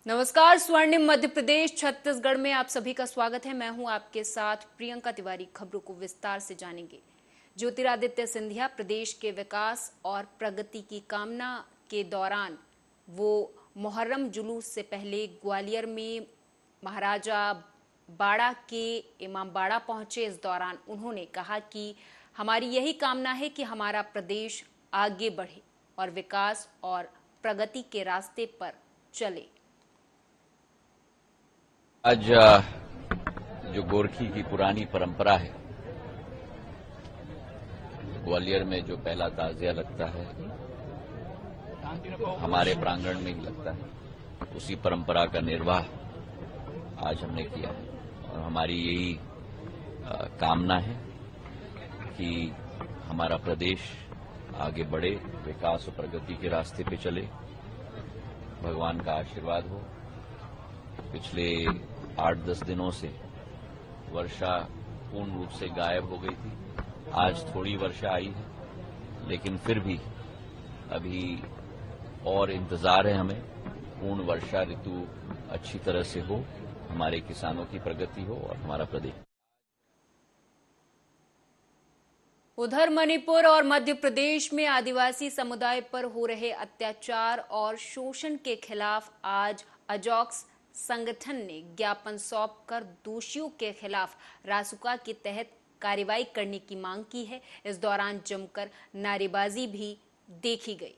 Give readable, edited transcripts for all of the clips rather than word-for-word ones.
नमस्कार। स्वर्णिम मध्य प्रदेश छत्तीसगढ़ में आप सभी का स्वागत है। मैं हूं आपके साथ प्रियंका तिवारी। खबरों को विस्तार से जानेंगे। ज्योतिरादित्य सिंधिया प्रदेश के विकास और प्रगति की कामना के दौरान वो मुहर्रम जुलूस से पहले ग्वालियर में महाराजा बाड़ा के इमाम बाड़ा पहुंचे। इस दौरान उन्होंने कहा कि हमारी यही कामना है कि हमारा प्रदेश आगे बढ़े और विकास और प्रगति के रास्ते पर चले। आज जो गोरखी की पुरानी परंपरा है, ग्वालियर में जो पहला ताजिया लगता है हमारे प्रांगण में ही लगता है, उसी परंपरा का निर्वाह आज हमने किया है। और हमारी यही कामना है कि हमारा प्रदेश आगे बढ़े, विकास और प्रगति के रास्ते पे चले। भगवान का आशीर्वाद हो। पिछले 8-10 दिनों से वर्षा पूर्ण रूप से गायब हो गई थी। आज थोड़ी वर्षा आई है, लेकिन फिर भी अभी और इंतजार है हमें। पूर्ण वर्षा ऋतु अच्छी तरह से हो, हमारे किसानों की प्रगति हो और हमारा प्रदेश। उधर मणिपुर और मध्य प्रदेश में आदिवासी समुदाय पर हो रहे अत्याचार और शोषण के खिलाफ आज अजॉक्स संगठन ने ज्ञापन सौंपकर दोषियों के खिलाफ रासुका के तहत कार्रवाई करने की मांग की है। इस दौरान जमकर नारेबाजी भी देखी गई।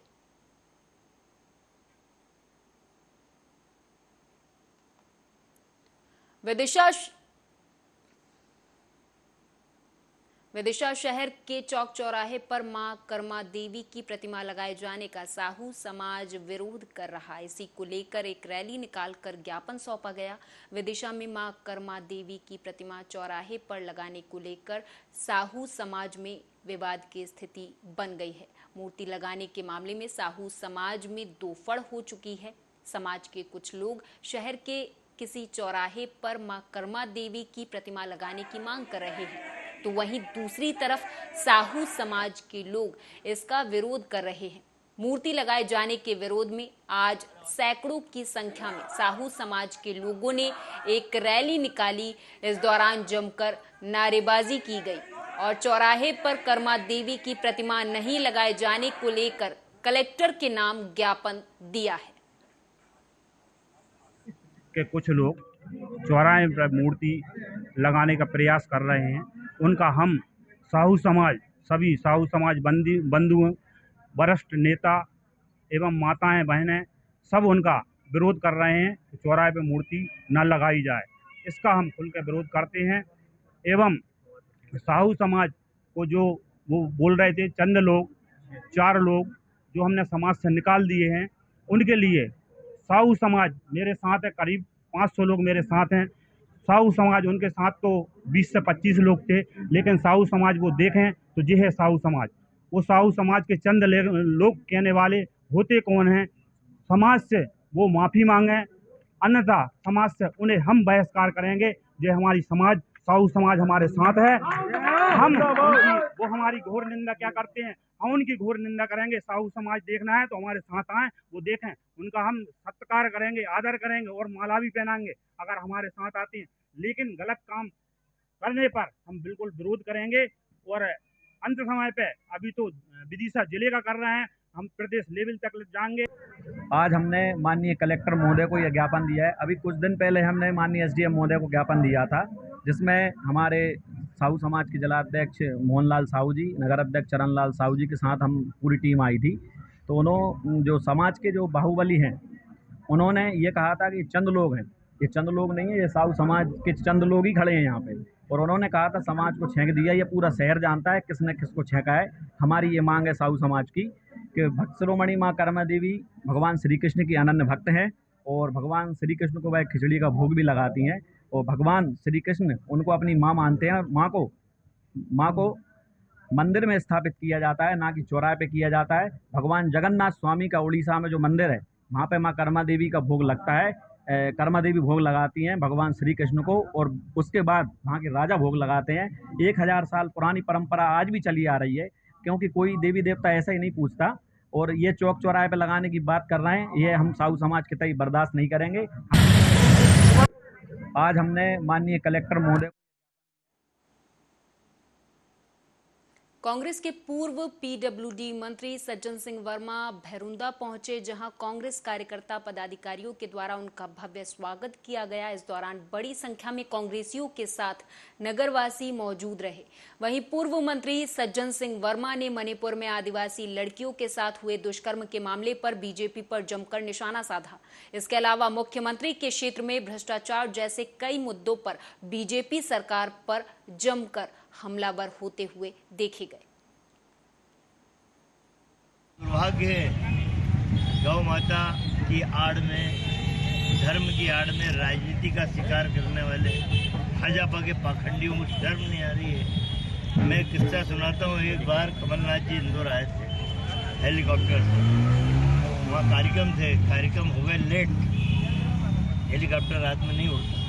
विदिशा शहर के चौक चौराहे पर मां कर्मा देवी की प्रतिमा लगाए जाने का साहू समाज विरोध कर रहा है। इसी को लेकर एक रैली निकालकर ज्ञापन सौंपा गया। विदिशा में मां कर्मा देवी की प्रतिमा चौराहे पर लगाने को लेकर साहू समाज में विवाद की स्थिति बन गई है। मूर्ति लगाने के मामले में साहू समाज में दो फड़ हो चुकी है। समाज के कुछ लोग शहर के किसी चौराहे पर मां कर्मा देवी की प्रतिमा लगाने की मांग कर रहे हैं, तो वहीं दूसरी तरफ साहू समाज के लोग इसका विरोध कर रहे हैं। मूर्ति लगाए जाने के विरोध में आज सैकड़ों की संख्या में साहू समाज के लोगों ने एक रैली निकाली। इस दौरान जमकर नारेबाजी की गई और चौराहे पर कर्मा देवी की प्रतिमा नहीं लगाए जाने को लेकर कलेक्टर के नाम ज्ञापन दिया है। के कुछ लोग चौराहे पर मूर्ति लगाने का प्रयास कर रहे हैं, उनका हम साहू समाज, सभी साहू समाज बंधु, वरिष्ठ नेता एवं माताएं बहनें सब उनका विरोध कर रहे हैं कि चौराहे पे मूर्ति न लगाई जाए। इसका हम खुलकर विरोध करते हैं। एवं साहू समाज को जो वो बोल रहे थे, चंद लोग, 4 लोग जो हमने समाज से निकाल दिए हैं, उनके लिए साहू समाज मेरे साथ है। करीब 500 लोग मेरे साथ हैं। साहू समाज, उनके साथ तो 20 से 25 लोग थे, लेकिन साहू समाज वो देखें तो ये है साहू समाज। वो साहू समाज के चंद लोग कहने वाले होते कौन हैं? समाज से वो माफ़ी मांगें, अन्यथा समाज से उन्हें हम बहिष्कार करेंगे। जो हमारी समाज, साहू समाज हमारे साथ है। वो हमारी घोर निंदा क्या करते हैं, हम उनकी घोर निंदा करेंगे। साहू समाज देखना है तो हमारे साथ आए, वो देखें, उनका हम सत्कार करेंगे, आदर करेंगे और माला भी पहनाएंगे अगर हमारे साथ आते हैं। लेकिन गलत काम करने पर हम बिल्कुल विरोध करेंगे। और अंत समय पे अभी तो विदिशा जिले का कर रहे हैं, हम प्रदेश लेवल तक जाएंगे। आज हमने माननीय कलेक्टर महोदय को यह ज्ञापन दिया है। अभी कुछ दिन पहले हमने माननीय एसडीएम महोदय को ज्ञापन दिया था, जिसमें हमारे साहू समाज के जिलाध्यक्ष मोहनलाल साहू जी, नगर अध्यक्ष चरणलाल साहू जी के साथ हम पूरी टीम आई थी। तो उन्होंने जो समाज के जो बाहुबली हैं, उन्होंने ये कहा था कि चंद लोग हैं, ये चंद लोग नहीं है, ये साहू समाज के चंद लोग ही खड़े हैं यहाँ पे। और उन्होंने कहा था समाज को छेंक दिया। ये पूरा शहर जानता है किसने किसको छेंका है। हमारी ये मांग है साहू समाज की कि भक्त शिरोमणि माँ कर्मा देवी भगवान श्री कृष्ण की अनन्य भक्त हैं और भगवान श्री कृष्ण को वह खिचड़ी का भोग भी लगाती हैं। और भगवान श्री कृष्ण उनको अपनी माँ मानते हैं। माँ को मंदिर में स्थापित किया जाता है, ना कि चौराहे पे किया जाता है। भगवान जगन्नाथ स्वामी का उड़ीसा में जो मंदिर है, वहाँ पे माँ कर्मा देवी का भोग लगता है। कर्मा देवी भोग लगाती हैं भगवान श्री कृष्ण को, और उसके बाद वहाँ के राजा भोग लगाते हैं। 1000 साल पुरानी परंपरा आज भी चली आ रही है, क्योंकि कोई देवी देवता ऐसा ही नहीं पूछता। और ये चौक चौराहे पे लगाने की बात कर रहे हैं, ये हम साहू समाज के तय बर्दाश्त नहीं करेंगे। आज हमने माननीय कलेक्टर महोदय कांग्रेस के पूर्व पीडब्ल्यूडी मंत्री सज्जन सिंह वर्मा भैरुंदा पहुंचे, जहां कांग्रेस कार्यकर्ता पदाधिकारियों के द्वारा उनका भव्य स्वागत किया गया। इस दौरान बड़ी संख्या में कांग्रेसियों के साथ नगरवासी मौजूद रहे। वहीं पूर्व मंत्री सज्जन सिंह वर्मा ने मणिपुर में आदिवासी लड़कियों के साथ हुए दुष्कर्म के मामले पर बीजेपी पर जमकर निशाना साधा। इसके अलावा मुख्यमंत्री के क्षेत्र में भ्रष्टाचार जैसे कई मुद्दों पर बीजेपी सरकार पर जमकर हमलावर होते हुए देखे गए। दुर्भाग्य है, गौ माता की आड़ में, धर्म की आड़ में राजनीति का शिकार करने वाले भाजपा के पाखंडियों को शर्म नहीं आ रही है। मैं किस्सा सुनाता हूँ। एक बार कमलनाथ जी इंदौर आए थे हेलीकॉप्टर से, वहाँ कार्यक्रम थे, कार्यक्रम हो गए लेट, हेलीकॉप्टर रात में नहीं उड़ता,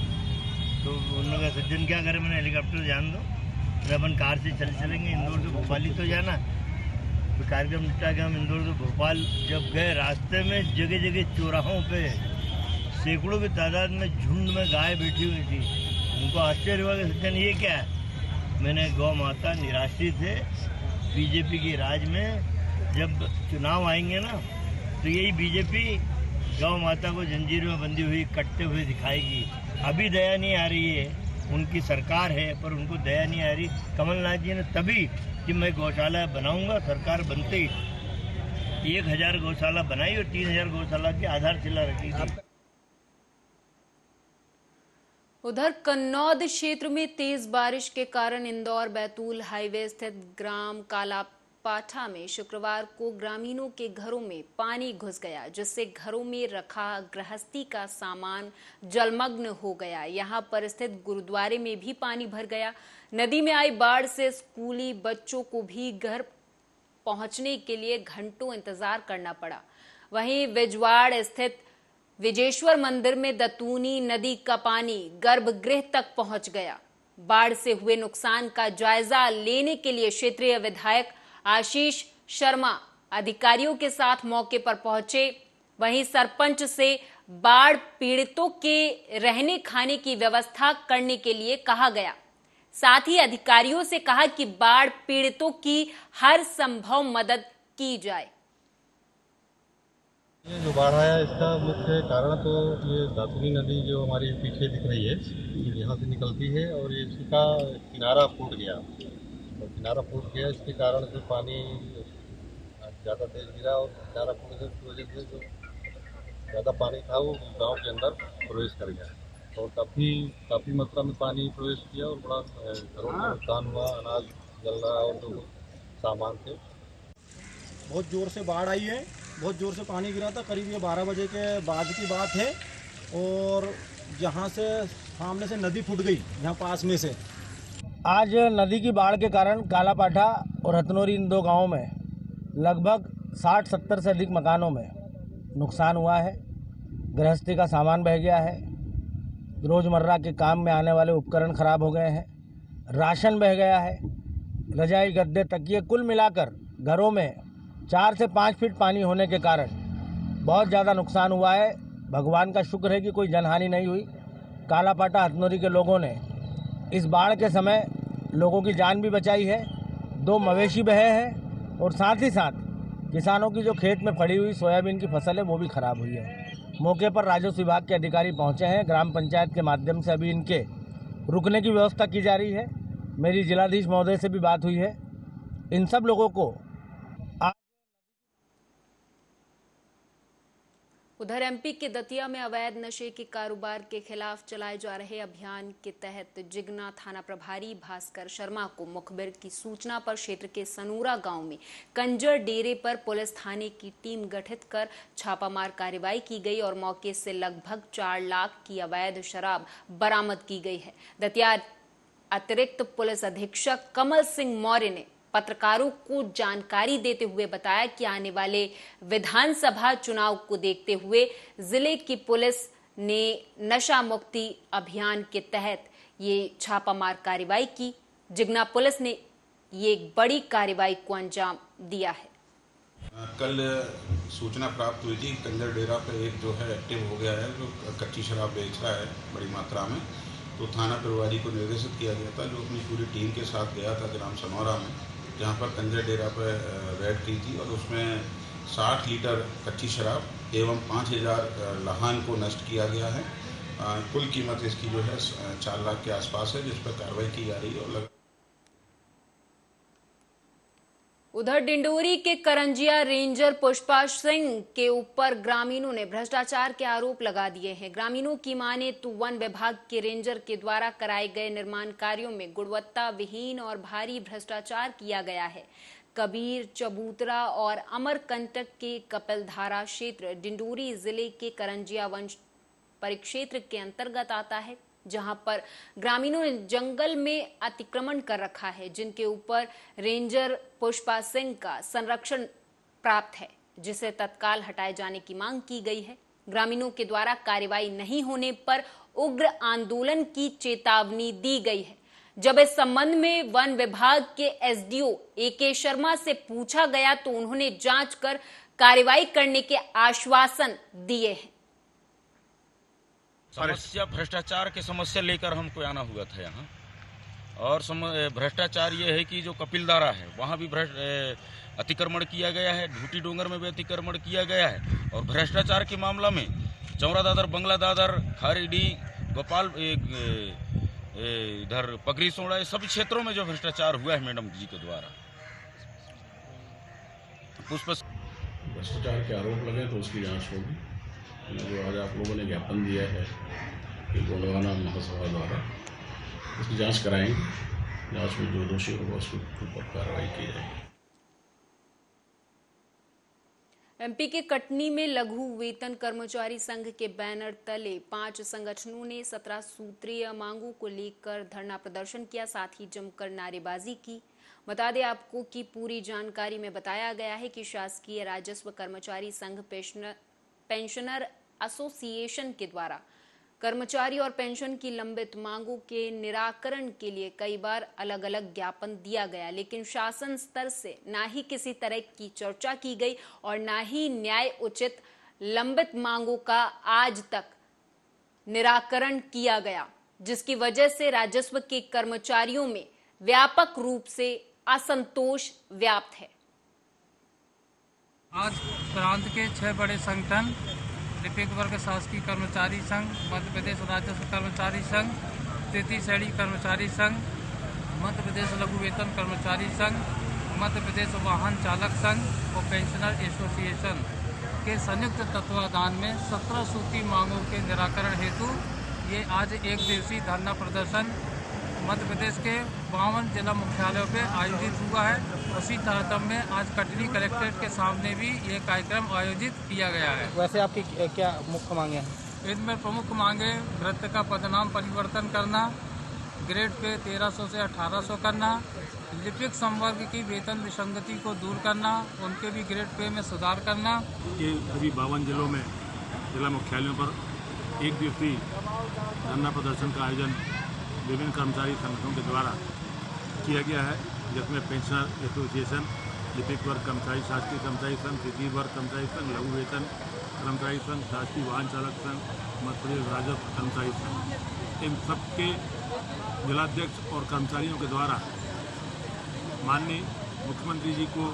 तो उन्होंने कहा सज्जन क्या करें, मैंने हेलीकॉप्टर जान दो, फिर अपन कार से चलेंगे, इंदौर से भोपाल ही तो जाना। फिर कार्यक्रम निपटा के हम इंदौर से भोपाल जब गए, रास्ते में जगह जगह चौराहों पे सैकड़ों की तादाद में झुंड में गाय बैठी हुई थी। उनको आश्चर्य हुआ कि सज्जन ये क्या है। मैंने गौ माता निराश्रित है, बीजेपी की राज में जब चुनाव आएंगे ना, तो यही बीजेपी गौ माता को जंजीर में बंधी हुई कटते हुए दिखाएगी। अभी दया नहीं आ रही है, उनकी सरकार है पर उनको दया नहीं आ रही। कमलनाथ जी ने तभी कि मैं गौशाला बनाऊंगा, सरकार बनते ही 1000 गौशाला बनाई और 3000 गौशाला की आधारशिला रखी थी। उधर कन्नौद क्षेत्र में तेज बारिश के कारण इंदौर बैतूल हाईवे स्थित ग्राम कालापाठा में शुक्रवार को ग्रामीणों के घरों में पानी घुस गया, जिससे घरों में रखा गृहस्थी का सामान जलमग्न हो गया। यहां पर स्थित गुरुद्वारे में भी पानी भर गया। नदी में आई बाढ़ से स्कूली बच्चों को भी घर पहुंचने के लिए घंटों इंतजार करना पड़ा। वहीं विजवाड़ स्थित विजेश्वर मंदिर में दतूनी नदी का पानी गर्भगृह तक पहुंच गया। बाढ़ से हुए नुकसान का जायजा लेने के लिए क्षेत्रीय विधायक आशीष शर्मा अधिकारियों के साथ मौके पर पहुंचे। वहीं सरपंच से बाढ़ पीड़ितों के रहने खाने की व्यवस्था करने के लिए कहा गया। साथ ही अधिकारियों से कहा कि बाढ़ पीड़ितों की हर संभव मदद की जाए। ये जो बाढ़ आया इसका मुख्य कारण तो ये दातुनी नदी जो हमारी पीछे दिख रही है, यहाँ से निकलती है और ये इसका किनारा फूट गया, और किनारा फूट गया इसके कारण से पानी ज़्यादा तेज गिरा और किनारा फूटने की वजह से जो ज़्यादा पानी था वो गांव के अंदर प्रवेश कर गया और काफ़ी मात्रा में पानी प्रवेश किया और बड़ा घरों में नुकसान हुआ, अनाज जल रहा और जो सामान थे। बहुत ज़ोर से बाढ़ आई है, बहुत ज़ोर से पानी गिरा था। करीब ये 12 बजे के बाद की बात है और यहाँ से सामने से नदी फूट गई, यहाँ पास में से। आज नदी की बाढ़ के कारण कालापाठा और हथनोरी इन दो गांवों में लगभग 60-70 से अधिक मकानों में नुकसान हुआ है। गृहस्थी का सामान बह गया है, रोज़मर्रा के काम में आने वाले उपकरण खराब हो गए हैं, राशन बह गया है, रजाई गद्दे तकिए कुल मिलाकर घरों में 4 से 5 फीट पानी होने के कारण बहुत ज़्यादा नुकसान हुआ है। भगवान का शुक्र है कि कोई जनहानि नहीं हुई। कालापाठा हथनोरी के लोगों ने इस बाढ़ के समय लोगों की जान भी बचाई है, 2 मवेशी बहे हैं और साथ ही साथ किसानों की जो खेत में पड़ी हुई सोयाबीन की फसल है वो भी खराब हुई है। मौके पर राजस्व विभाग के अधिकारी पहुंचे हैं। ग्राम पंचायत के माध्यम से अभी इनके रुकने की व्यवस्था की जा रही है। मेरी जिलाधीश महोदय से भी बात हुई है। इन सब लोगों को उधर एमपी के दतिया में अवैध नशे के कारोबार के खिलाफ चलाए जा रहे अभियान के तहत जिगना थाना प्रभारी भास्कर शर्मा को मुखबिर की सूचना पर क्षेत्र के सनूरा गांव में कंजर डेरे पर पुलिस थाने की टीम गठित कर छापामार कार्रवाई की गई और मौके से लगभग 4 लाख की अवैध शराब बरामद की गई है। दतिया अतिरिक्त पुलिस अधीक्षक कमल सिंह मौर्य ने पत्रकारों को जानकारी देते हुए बताया कि आने वाले विधानसभा चुनाव को देखते हुए जिले की पुलिस ने नशा मुक्ति अभियान के तहत ये छापामार कार्रवाई की। जिगना पुलिस ने ये एक बड़ी कार्रवाई को अंजाम दिया है। कल सूचना प्राप्त हुई थी कंजर डेरा पे एक जो है एक्टिव हो गया है, जो कच्ची शराब बेच रहा है बड़ी मात्रा में। तो थाना प्रभारी को निर्देशित किया गया था, जो अपनी पूरी टीम के साथ गया था ग्राम सनौरा में, जहां पर कंजर डेरा पर रेड की थी और उसमें 60 लीटर कच्ची शराब एवं 5000 लाहन को नष्ट किया गया है। कुल कीमत इसकी जो है 4 लाख के आसपास है, जिस पर कार्रवाई की जा रही है। उधर डिंडोरी के करंजिया रेंजर पुष्पा सिंह के ऊपर ग्रामीणों ने भ्रष्टाचार के आरोप लगा दिए हैं। ग्रामीणों की माने तो वन विभाग के रेंजर के द्वारा कराए गए निर्माण कार्यों में गुणवत्ता विहीन और भारी भ्रष्टाचार किया गया है। कबीर, चबूतरा और अमरकंटक के कपिलधारा क्षेत्र डिंडोरी जिले के करंजिया वन परिक्षेत्र के अंतर्गत आता है, जहां पर ग्रामीणों ने जंगल में अतिक्रमण कर रखा है, जिनके ऊपर रेंजर पुष्पा सिंह का संरक्षण प्राप्त है, जिसे तत्काल हटाए जाने की मांग की गई है। ग्रामीणों के द्वारा कार्रवाई नहीं होने पर उग्र आंदोलन की चेतावनी दी गई है। जब इस संबंध में वन विभाग के एसडीओ AK शर्मा से पूछा गया तो उन्होंने जांच कर कार्रवाई करने के आश्वासन दिए हैं। समस्या भ्रष्टाचार की समस्या लेकर हमको आना हुआ था यहाँ, और भ्रष्टाचार ये है कि जो कपिलधारा है वहाँ भी अतिक्रमण किया गया है, ढूटी डोंगर में भी अतिक्रमण किया गया है। और भ्रष्टाचार के मामला में चौरा दादर, बंगला दादर, खारीडी, गोपाल, इधर पगरी सोड़ा, सभी क्षेत्रों में जो भ्रष्टाचार हुआ है मैडम जी के द्वारा, उस पर भ्रष्टाचार के आरोप लगे तो उसकी जांच होगी। जो आज आप लोगों ने ज्ञापन दिया है कि गोलवाना महासभा द्वारा, उसकी जांच कराएंगे। जांच में जो दोषी होगा उसके ऊपर कार्रवाई की जाएगी। MP के कटनी में लघु वेतन कर्मचारी संघ के बैनर तले 5 संगठनों ने 17 सूत्रीय मांगों को लेकर धरना प्रदर्शन किया, साथ ही जमकर नारेबाजी की। बता दें आपको कि पूरी जानकारी में बताया गया है कि शासकीय राजस्व कर्मचारी संघ पेंशनर एसोसिएशन के द्वारा कर्मचारी और पेंशन की लंबित मांगों के निराकरण के लिए कई बार अलग अलग ज्ञापन दिया गया, लेकिन शासन स्तर से ना ही किसी तरह की चर्चा की गई और ना ही न्याय उचित लंबित मांगों का आज तक निराकरण किया गया, जिसकी वजह से राजस्व के कर्मचारियों में व्यापक रूप से असंतोष व्याप्त है। आज प्रांत के 6 बड़े संगठन लिपिक वर्ग शासकीय कर्मचारी संघ, मध्य प्रदेश राजस्व कर्मचारी संघ, तृतीय श्रेणी कर्मचारी संघ, मध्य प्रदेश लघु वेतन कर्मचारी संघ, मध्य प्रदेश वाहन चालक संघ और पेंशनर एसोसिएशन के संयुक्त तत्वाधान में 17 सूत्री मांगों के निराकरण हेतु ये आज एक दिवसीय धरना प्रदर्शन मध्य प्रदेश के 52 जिला मुख्यालयों पे आयोजित हुआ है। उसी तारतम्य में आज कटनी कलेक्ट्रेट के सामने भी ये कार्यक्रम आयोजित किया गया है। वैसे आपकी क्या मुख्य मांगे हैं? इनमें प्रमुख मांगे वृत्त का पदनाम परिवर्तन करना, ग्रेड पे 1300 से 1800 करना, लिपिक संवर्ग की वेतन विसंगति को दूर करना, उनके भी ग्रेड पे में सुधार करना। ये सभी 52 जिलों में जिला मुख्यालयों पर एक दिवसीय धरना प्रदर्शन का आयोजन विभिन्न कर्मचारी संगठनों के द्वारा किया गया है, जिसमें पेंशनर एसोसिएशन, लिपिक वर्ग कर्मचारी शासकीय कर्मचारी संघ, तृतीय वर्ग कर्मचारी संघ, लघु वेतन कर्मचारी संघ, शासकीय वाहन चालक संघ, मध्य प्रदेश राजस्व कर्मचारी संघ, इन सबके जिलाध्यक्ष और कर्मचारियों के द्वारा माननीय मुख्यमंत्री जी को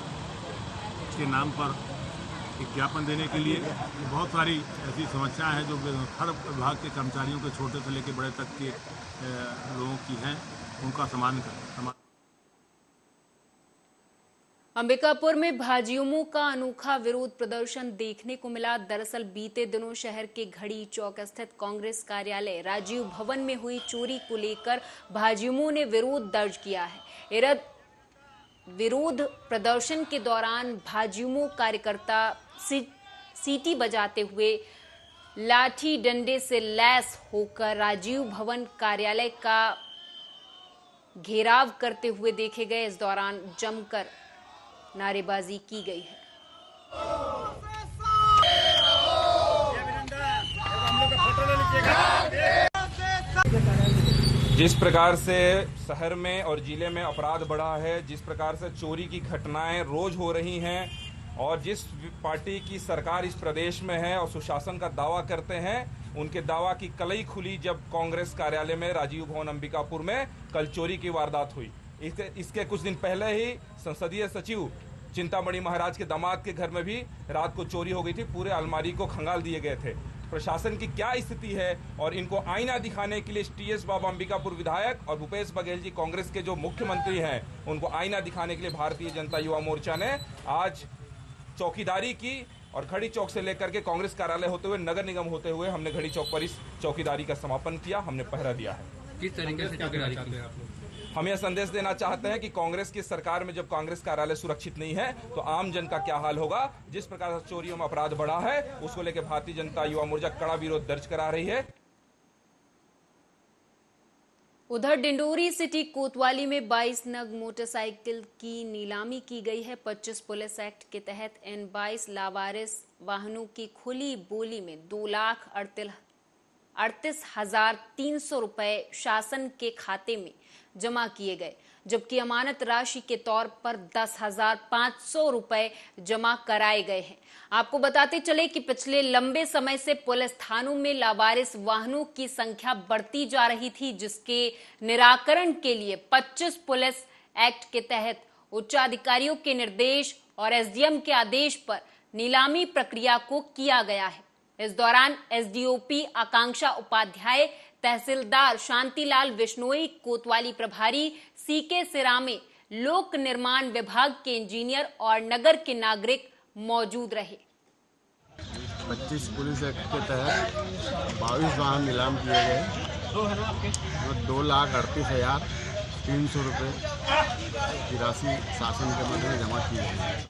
के नाम पर एक ज्ञापन देने के लिए बहुत सारी ऐसी समस्याएं हैं जो हर विभाग के कर्मचारियों के छोटे से लेकर बड़े तक के लोगों की हैं, उनका समाधान कर। अंबिकापुर में भाजयुमों का अनोखा विरोध प्रदर्शन देखने को मिला। दरअसल बीते दिनों शहर के घड़ी चौक स्थित कांग्रेस कार्यालय राजीव भवन में हुई चोरी को लेकर भाजयुमों ने विरोध दर्ज किया है। विरोध प्रदर्शन के दौरान भाजयुमो कार्यकर्ता सीटी बजाते हुए लाठी डंडे से लैस होकर राजीव भवन कार्यालय का घेराव करते हुए देखे गए। इस दौरान जमकर नारेबाजी की गई है। जिस प्रकार से शहर में और जिले में अपराध बढ़ा है, जिस प्रकार से चोरी की घटनाएं रोज हो रही हैं, और जिस पार्टी की सरकार इस प्रदेश में है और सुशासन का दावा करते हैं, उनके दावा की कलई खुली जब कांग्रेस कार्यालय में राजीव भवन अंबिकापुर में कल चोरी की वारदात हुई। इसके कुछ दिन पहले ही संसदीय सचिव चिंतामणि महाराज के दामाद के घर में भी रात को चोरी हो गई थी। पूरे अलमारी को खंगाल दिए गए थे। प्रशासन की क्या स्थिति है और इनको आईना दिखाने के लिए टीएस बाबा अंबिकापुर विधायक और भूपेश बघेल जी कांग्रेस के जो मुख्यमंत्री हैं, उनको आईना दिखाने के लिए भारतीय जनता युवा मोर्चा ने आज चौकीदारी की और घड़ी चौक से लेकर के कांग्रेस कार्यालय होते हुए नगर निगम होते हुए हमने घड़ी चौक पर इस चौकीदारी का समापन किया। हमने पहरा दिया है। किस तरीके से चौकीदारी की? हम यह संदेश देना चाहते हैं कि कांग्रेस की सरकार में जब कांग्रेस कार्यालय सुरक्षित नहीं है तो आम जन का क्या हाल होगा। जिस प्रकार से चोरियों में अपराध बढ़ा है, उसको लेकर भारतीय जनता युवा मोर्चा कड़ा विरोध दर्ज करा रही है। उधर डिंडोरी सिटी कोतवाली में 22 नग मोटरसाइकिल की नीलामी की गई है। 25 पुलिस एक्ट के तहत इन 22 लावारिस वाहनों की खुली बोली में 2,38,300 रुपए शासन के खाते में जमा किए गए, जबकि अमानत राशि के तौर पर 10,500 रुपए जमा कराए गए हैं। आपको बताते चले कि पिछले लंबे समय से पुलिस थानों में लावारिस वाहनों की संख्या बढ़ती जा रही थी, जिसके निराकरण के लिए 25 पुलिस एक्ट के तहत उच्चाधिकारियों के निर्देश और एसडीएम के आदेश पर नीलामी प्रक्रिया को किया गया है। इस दौरान एसडीओपी आकांक्षा उपाध्याय, तहसीलदार शांतिलाल विश्नोई, कोतवाली प्रभारी सीके सिरामे, लोक निर्माण विभाग के इंजीनियर और नगर के नागरिक मौजूद रहे। 25 पुलिस एक्ट के तहत 22 वाहन नीलाम किए गए। 2,38,300 रुपये की राशि शासन के मद में जमा की गई।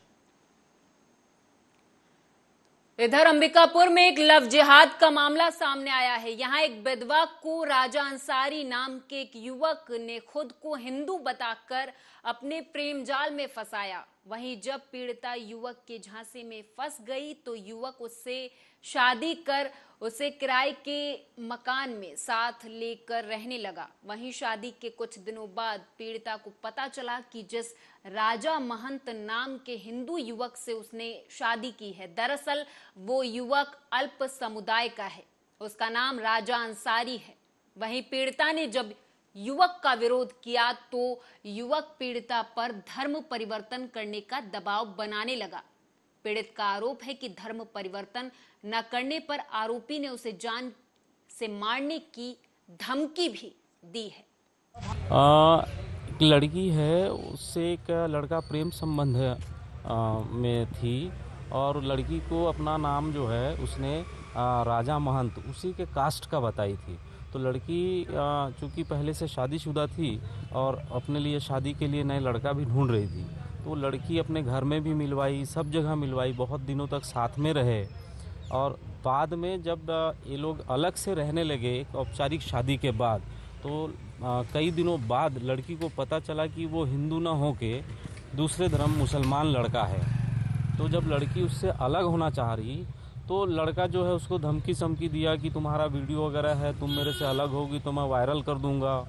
इधर अंबिकापुर में एक लव जिहाद का मामला सामने आया है। यहाँ एक विधवा को राजा अंसारी नाम के एक युवक ने खुद को हिंदू बताकर अपने प्रेम जाल में फंसाया। वहीं जब पीड़िता युवक के झांसे में फंस गई तो युवक उससे शादी कर उसे किराए के मकान में साथ लेकर रहने लगा। वहीं शादी के कुछ दिनों बाद पीड़िता को पता चला कि जिस राजा महंत नाम के हिंदू युवक से उसने शादी की है, दरअसल वो युवक अल्प समुदाय का है। उसका नाम राजा अंसारी है। वहीं पीड़िता ने जब युवक का विरोध किया तो युवक पीड़िता पर धर्म परिवर्तन करने का दबाव बनाने लगा। पीड़ित का आरोप है कि धर्म परिवर्तन न करने पर आरोपी ने उसे जान से मारने की धमकी भी दी है। एक लड़की है, उससे एक लड़का प्रेम संबंध में थी और लड़की को अपना नाम जो है उसने राजा महंत उसी के कास्ट का बताई थी। तो लड़की चूँकि पहले से शादीशुदा थी और अपने लिए शादी के लिए नए लड़का भी ढूंढ रही थी, तो लड़की अपने घर में भी मिलवाई, सब जगह मिलवाई, बहुत दिनों तक साथ में रहे। और बाद में जब ये लोग अलग से रहने लगे एक औपचारिक शादी के बाद, तो कई दिनों बाद लड़की को पता चला कि वो हिंदू न होके दूसरे धर्म मुसलमान लड़का है। तो जब लड़की उससे अलग होना चाह रही तो लड़का जो है उसको धमकी समकी दिया कि तुम्हारा वीडियो वगैरह है, तुम मेरे से अलग होगी तो मैं वायरल कर दूंगा।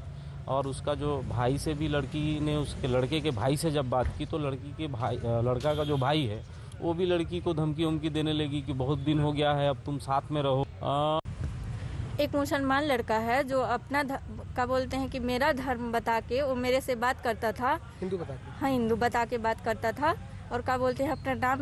और उसका जो भाई से भी लड़की ने उसके लड़के के भाई से जब बात की तो लड़की के भाई लड़का का जो भाई है वो भी लड़की को धमकी उमकी देने लगी कि बहुत दिन हो गया है, अब तुम साथ में रहो। एक मुसलमान लड़का है जो अपना क्या बोलते हैं कि मेरा धर्म बता के वो मेरे से बात करता था, हिंदू बता के। हाँ, हिंदू बता के बात करता था। और क्या बोलते हैं अपना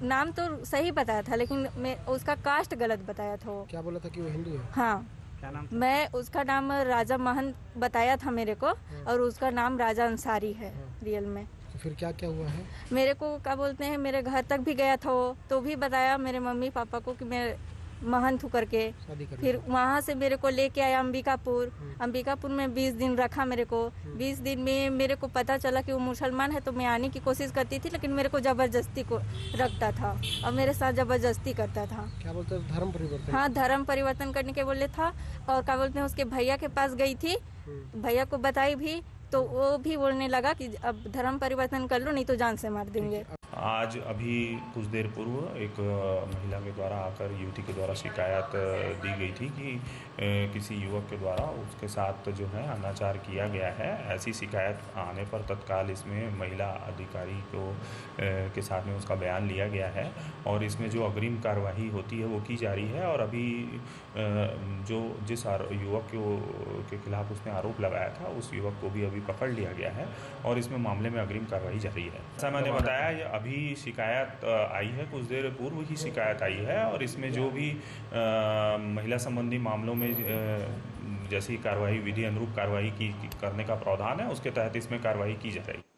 नाम तो सही बताया था, लेकिन मैं उसका कास्ट गलत बताया था। वो क्या बोला था कि वो हिंदू है? हाँ, क्या नाम? मैं उसका नाम राजा महंत बताया था मेरे को, और उसका नाम राजा अंसारी है रियल में। तो फिर क्या क्या हुआ है? मेरे को क्या बोलते हैं मेरे घर तक भी गया था वो, तो भी बताया मेरे मम्मी पापा को कि मैं महंत हूँ करके। फिर वहाँ से मेरे को लेके आया अंबिकापुर में 20 दिन रखा मेरे को। 20 दिन में मेरे को पता चला कि वो मुसलमान है, तो मैं आने की कोशिश करती थी, लेकिन मेरे को जबरदस्ती को रखता था और मेरे साथ जबरदस्ती करता था। क्या बोलते हैं धर्म परिवर्तन? हाँ, धर्म परिवर्तन करने के बोले था। और क्या बोलते हैं उसके भैया के पास गई थी, भैया को बताई भी, तो वो भी बोलने लगा कि अब धर्म परिवर्तन कर लो नहीं तो जान से मार देंगे। आज अभी कुछ देर पूर्व एक महिला के द्वारा आकर युवती के द्वारा शिकायत दी गई थी कि किसी युवक के द्वारा उसके साथ जो है अनाचार किया गया है। ऐसी शिकायत आने पर तत्काल इसमें महिला अधिकारी के साथ में उसका बयान लिया गया है और इसमें जो अग्रिम कार्रवाई होती है वो की जा रही है। और अभी जिस युवक के खिलाफ उसने आरोप लगाया था उस युवक को भी अभी पकड़ लिया गया है और इसमें मामले में अग्रिम कार्रवाई जारी है। ऐसा मैंने बताया, ये अभी शिकायत आई है, कुछ देर पूर्व ही शिकायत आई है और इसमें जो भी महिला संबंधी मामलों में जैसी कार्रवाई विधि अनुरूप कार्रवाई करने का प्रावधान है उसके तहत इसमें कार्रवाई की जा रही है।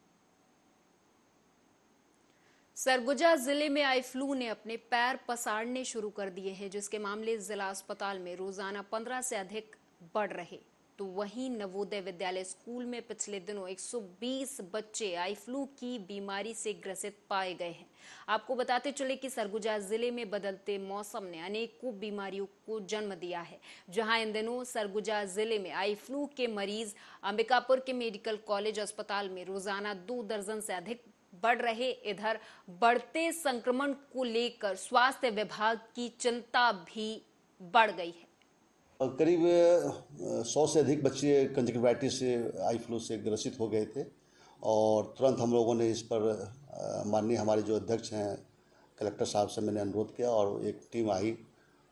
सरगुजा जिले में आई फ्लू ने अपने पैर पसारने शुरू कर दिए हैं, जिसके मामले जिला अस्पताल में रोजाना 15 से अधिक बढ़ रहे। तो वहीं नवोदय विद्यालय स्कूल में पिछले दिनों 120 बच्चे आई फ्लू की बीमारी से ग्रसित पाए गए हैं। आपको बताते चले कि सरगुजा जिले में बदलते मौसम ने अनेकों बीमारियों को जन्म दिया है। जहां इन दिनों सरगुजा जिले में आई फ्लू के मरीज अंबिकापुर के मेडिकल कॉलेज अस्पताल में रोजाना 2 दर्जन से अधिक बढ़ रहे। इधर बढ़ते संक्रमण को लेकर स्वास्थ्य विभाग की चिंता भी बढ़ गई है। करीब 100 से अधिक बच्चे कंजक्टिवाइटिस से आई फ्लू से ग्रसित हो गए थे और तुरंत हम लोगों ने इस पर माननीय हमारे जो अध्यक्ष हैं कलेक्टर साहब से मैंने अनुरोध किया और एक टीम आई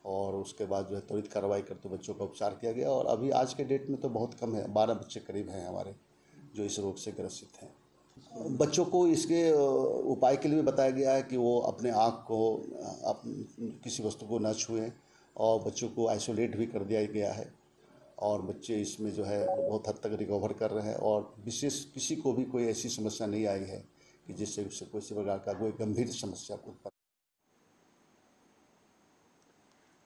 और उसके बाद जो है त्वरित कार्रवाई करते बच्चों का उपचार किया गया। और अभी आज के डेट में तो बहुत कम है, 12 बच्चे करीब हैं हमारे जो इस रोग से ग्रसित हैं। बच्चों को इसके उपाय के लिए भी बताया गया है कि वो अपने आँख को किसी वस्तु को न छुएं और बच्चों को आइसोलेट भी कर दिया गया है और बच्चे इसमें जो है बहुत हद तक रिकवर कर रहे हैं और विशेष किसी को भी कोई ऐसी समस्या नहीं आई है कि जिससे उससे किसी प्रकार का कोई गंभीर समस्या उत्पन्न।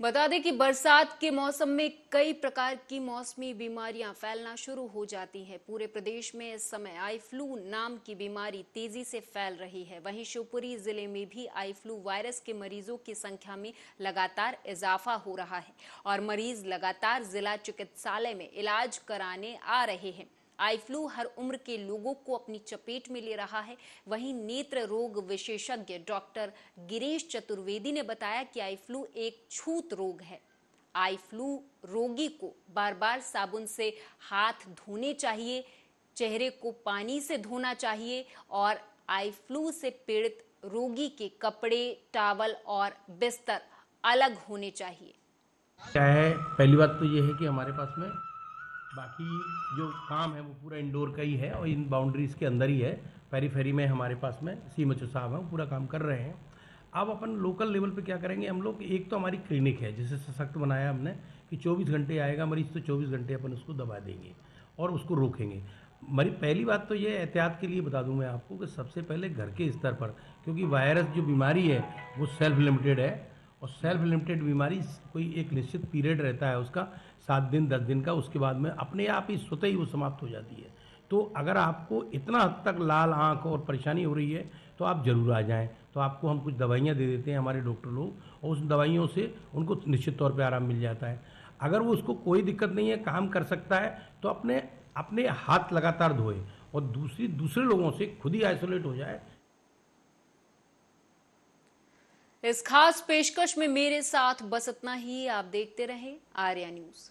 बता दें कि बरसात के मौसम में कई प्रकार की मौसमी बीमारियां फैलना शुरू हो जाती हैं। पूरे प्रदेश में इस समय आई फ्लू नाम की बीमारी तेजी से फैल रही है। वहीं शिवपुरी जिले में भी आई फ्लू वायरस के मरीजों की संख्या में लगातार इजाफा हो रहा है और मरीज लगातार जिला चिकित्सालय में इलाज कराने आ रहे हैं। आई फ्लू हर उम्र के लोगों को अपनी चपेट में ले रहा है। वहीं नेत्र रोग विशेषज्ञ डॉक्टर गिरीश चतुर्वेदी ने बताया कि आई फ्लू एक छूत रोग है। आई फ्लू रोगी को बार बार साबुन से हाथ धोने चाहिए, चेहरे को पानी से धोना चाहिए और आई फ्लू से पीड़ित रोगी के कपड़े, टॉवल और बिस्तर अलग होने चाहिए। क्या है, पहली बात तो ये है कि हमारे पास में बाकी जो काम है वो पूरा इंडोर का ही है और इन बाउंड्रीज के अंदर ही है। पेरीफेरी में हमारे पास में सीएमएचओ साहब हैं, पूरा काम कर रहे हैं। अब अपन लोकल लेवल पे क्या करेंगे हम लोग, एक तो हमारी क्लिनिक है जिसे सशक्त बनाया हमने कि 24 घंटे आएगा मरीज तो 24 घंटे अपन उसको दवा देंगे और उसको रोकेंगे। पहली बात तो ये एहतियात के लिए बता दूं मैं आपको कि सबसे पहले घर के स्तर पर, क्योंकि वायरस जो बीमारी है वो सेल्फ लिमिटेड है और सेल्फ लिमिटेड बीमारी कोई एक निश्चित पीरियड रहता है उसका 7 दिन 10 दिन का, उसके बाद में अपने आप ही स्वतः ही वो समाप्त हो जाती है। तो अगर आपको इतना हद तक लाल आंख और परेशानी हो रही है तो आप जरूर आ जाएं। तो आपको हम कुछ दवाइयाँ दे देते हैं हमारे डॉक्टर लोग और उस दवाइयों से उनको निश्चित तौर पे आराम मिल जाता है। अगर वो उसको कोई दिक्कत नहीं है, काम कर सकता है तो अपने हाथ लगातार धोए और दूसरे लोगों से खुद ही आइसोलेट हो जाए। इस खास पेशकश में मेरे साथ बस इतना ही। आप देखते रहें आर्या न्यूज़।